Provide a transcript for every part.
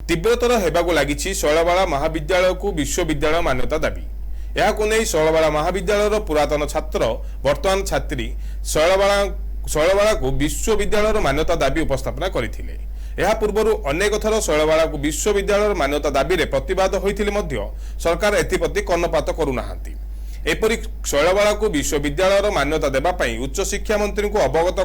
तीव्रतर होगाकू लगी शैलबाला महाविद्यालय को विश्वविद्यालय मान्यता दाबी। यह शैलबाला महाविद्यालय पुरातन छात्र वर्तमान छात्री शैलबाला को विश्वविद्यालय मान्यता दाबी उपस्थापना करथिले। यह पूर्व अनेक थर शैलबाला को विश्वविद्यालय मान्यता दाबी रे प्रतिवाद होइथिले मध्य सरकार एथिप्रति कर्णपात करूनाहांती। एपरि शैलबाला को विश्वविद्यालय मान्यता देबा पई उच्च शिक्षा मंत्री को अवगत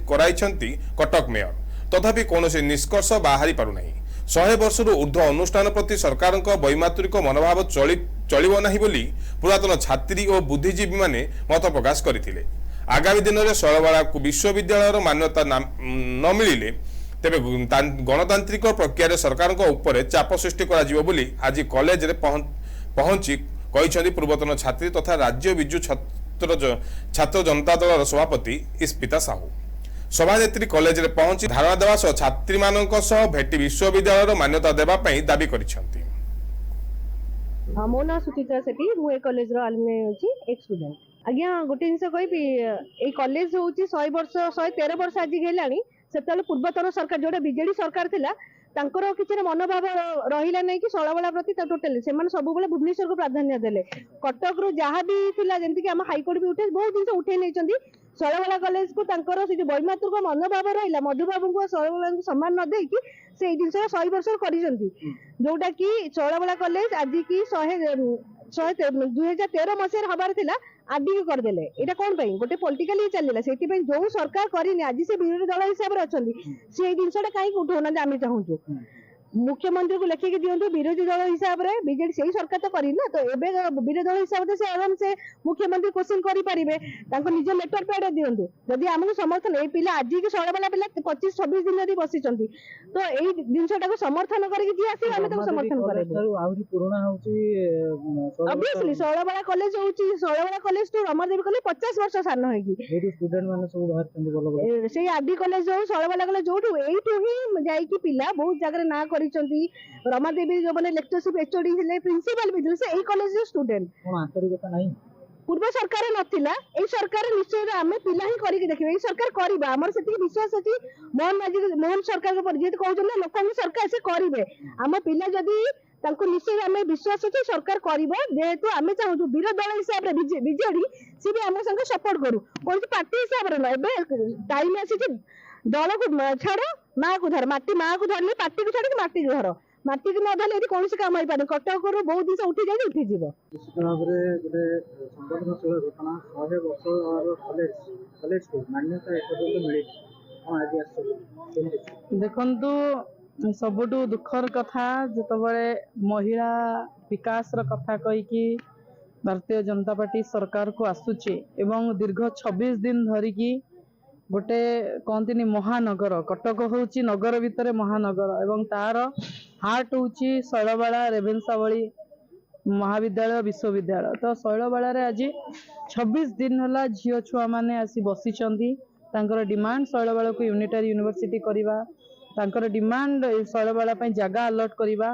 कराइछंती कटक मेयर, तथापि कौनसी निष्कर्ष बाहरी पारुनाही। 100 वर्षरू ऊर्ध्व अनुष्ठान प्रति सरकार वैमातृक मनोभाव चलिब नाही बोली पुरातन छात्री और बुद्धिजीवी माने मत प्रकाश करथिले। आगामी दिन में शैलबाला को विश्वविद्यालय मान्यता न मिलिले तेबे गणतांत्रिक प्रक्रिया सरकार उपर चाप सृष्टि करा बोली आज कॉलेज रे पहुंची कहिसेंती पूर्वतन छात्री तथा राज्य विजु छात्र जनता दल सभापति इस्पिता साहू। सभानेत्री कॉलेज रे पहुंची धारणा देवा सह छात्री मानक सह भेटी विश्वविद्यालय मान्यता देबा पई दाबी करिसेंती। मो ना सुचित्रा सेठी मु ए कॉलेज रो अलुमनी अछि एक स्टूडेंट। आज्ञा गोटे जिनस कहबी ए कॉलेज होउची 100 वर्ष 113 वर्ष आज गेलानी। सेतले पूर्वतन सरकार जोडा बीजेडी सरकार थिला तांकर किछि मनोभाव रहिला नै कि शैलबाला प्रति टोटली से सब बेले भुवनेश्वर को प्राधान्य देले। कटक रो जहाँ भी थिला जेंति कि हम हाईकोर्ट भी उठे बहुत जिनस उठे नै चंदी। शैलबाला कॉलेज को तांकर से जो वैमातृक मनोभाव रहिला मधुबाबू को शैलबाला को सम्मान न देकी से ए जिनस 100 वर्ष करिसंती। जोटा कि शैलबाला कॉलेज आज की 2013 मसीह हबार थिला आदि करदेले। एटा कोन पई गोटे पॉलिटिकली चलला सेति पई जो सरकार करिनी आज से विरोधी दल हिसाब रे अछंदी से ए जिनसटा काई उठौना आमी चाहूछु मुख्यमंत्री को लेखिक दियंतु विरोधी दल हिसाब रे बीजेडी सही सरकार तो करी ना। तो एबे विरोधी दल हिसाब से आराम से मुख्यमंत्री क्वेश्चन करि परिबे तांको निज लेटर पैड दियंतु जदी हमहु समर्थन ए पिला आज के शैलबाला पिला 25-26 दिन दी बसिचंती तो एई जिनसटा को समर्थन करि कि आसी हम तो समर्थन करे आउरी पुराना होची। ऑब्वियसली शैलबाला कॉलेज होची शैलबाला कॉलेज तो रमादेवी कॉलेज 50 वर्ष सानो होगी एडी स्टूडेंट माने सब बाहर चंदी बोलो से आदि कॉलेज जो शैलबाला कॉलेज जोठु एइठु ही जाई कि पिला बहुत जगह ना रमादेवी जो मैंने लेक्चरशिप एचओडी प्रिंसिपल भी से एई कॉलेज स्टूडेंट आंतरिकता नहीं पूर्व सरकार नथिला ए सरकार निश्चय आमे पिला ही करी देखिबे ए सरकार करिबा हमर सेति विश्वास अछि। मोहन सरकार के पर जेत कहउछन ना लोक सरकार से करिवे हम पिला जदी तांको निश्चय आमे विश्वास अछि सरकार करिवो जेहेतु आमे चाहू विरोधी दल हिसाब रे बीजेडी से भी हम संग सपोर्ट करू कोन पार्टी हिसाब रे ना एबे टाइम आसी जे दल को छाड़ माँ को धर माटी माँ को धरले पार्टी को छाड़ माटी को धर माटी को न धरले कौन से काम होइपारे कटक रो बहुत दिन उठी जाई उठी जीव। निश्चित भाव में गोटे संवेदनशील घटना 100 वर्ष और कॉलेज को मान्यता एपर्यंत मिली आज आस देखु सबुठु दुखर कथा जितेबाला महिला विकास कथा कहीकि भारतीय जनता पार्टी सरकार को आसुची एवं दीर्घ 26 दिन धरिकी गोटे कहती महानगर कटक होची नगर भितर महानगर एवं तार हार्ट होची शैलबाला रेभेन्सा भली महाविद्यालय विश्वविद्यालय। तो शैलबाला रे आज 26 दिन हला झियो छुआ माने आसी बसिचंदी तांकर डिमांड शैलबाला को यूनिटरी यूनिवर्सिटी करिवा तांकर डिमांड शैलबाला पई जगह अलॉट करिवा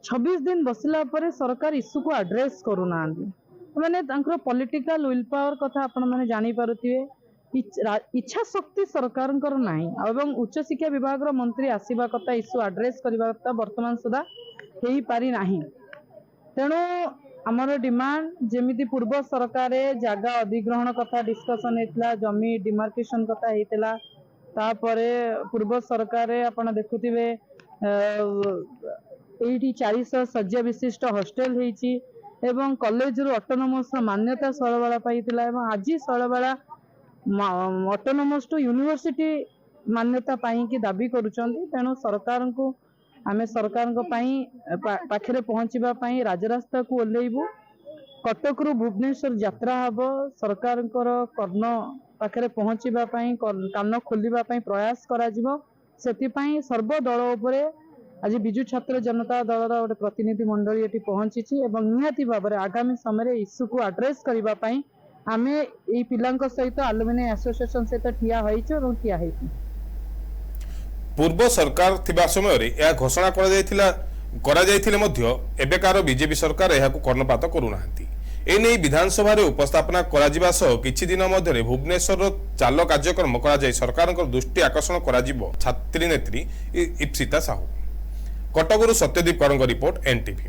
26 दिन बसिला परे सरकार इश्यू को एड्रेस करूना माने तांकर पॉलिटिकल विल पावर कथा आपण माने जानि पारुथिबे इच्छा शक्ति सरकार नाही एवं उच्च शिक्षा विभाग मंत्री आसवा कथा इश्यू एड्रेस करबा कथा वर्तमान सुधा हेई पारि नाही। तेणु आमर डिमांड जेमिति पूर्व सरकार जगह अधिग्रहण कथा डिस्कशन हेतला जमी डिमार्केशन कथा हेतला तापरे पूर्व सरकार आपण देखुथिबे एठी 400 शଯ୍या विशिष्ट हॉस्टल हेची एवं कॉलेज रो ऑटोनोमस मान्यता शैलबाला पाइतिला एवं आज शैलबाला ऑटोनोमस टू यूनिवर्सिटी मान्यता पाई की दाबी करुचंदी। तेणु सरकार को आमे सरकार को पाखरे पहुंचीबा पाई राजरास्ता को ओल्लेइबु कटक रु भुवनेश्वर यात्रा हबो सरकार कर्ण पाखरे पहुंचीबा पाई कान खोलिबा पाई प्रयास करा जिवो सेति पाई सर्व दल उपरे आज विजु छात्र जनता दल गोटे प्रतिनिधि मंडली एटी पहुंची एवं निहाती भाव में आगामी समय इश्यू को एड्रेस करबा पाई आमे ए पिलांक सहित अलुमिनी एसोसिएशन सहित ठिया होइछो और ठिया हेति। पूर्व सरकार थिबा समय रे या घोषणा करा जायथिले मध्य एबेकार बीजेपी सरकार एहाकु कर्णपात करूनाहांती। एने विधानसभा रे उपस्थापना करा जिबा सह किछि दिन मध्य भुवनेश्वर चाल कार्यक्रम करा जाय सरकार दृष्टि आकर्षण करा जिवो छात्री नेत्री इप्सिता साहू। କଟକରୁ ସତ୍ୟଦୀପ କରଙ୍କ ରିପୋର୍ଟ ଏନ୍ଟିଭି।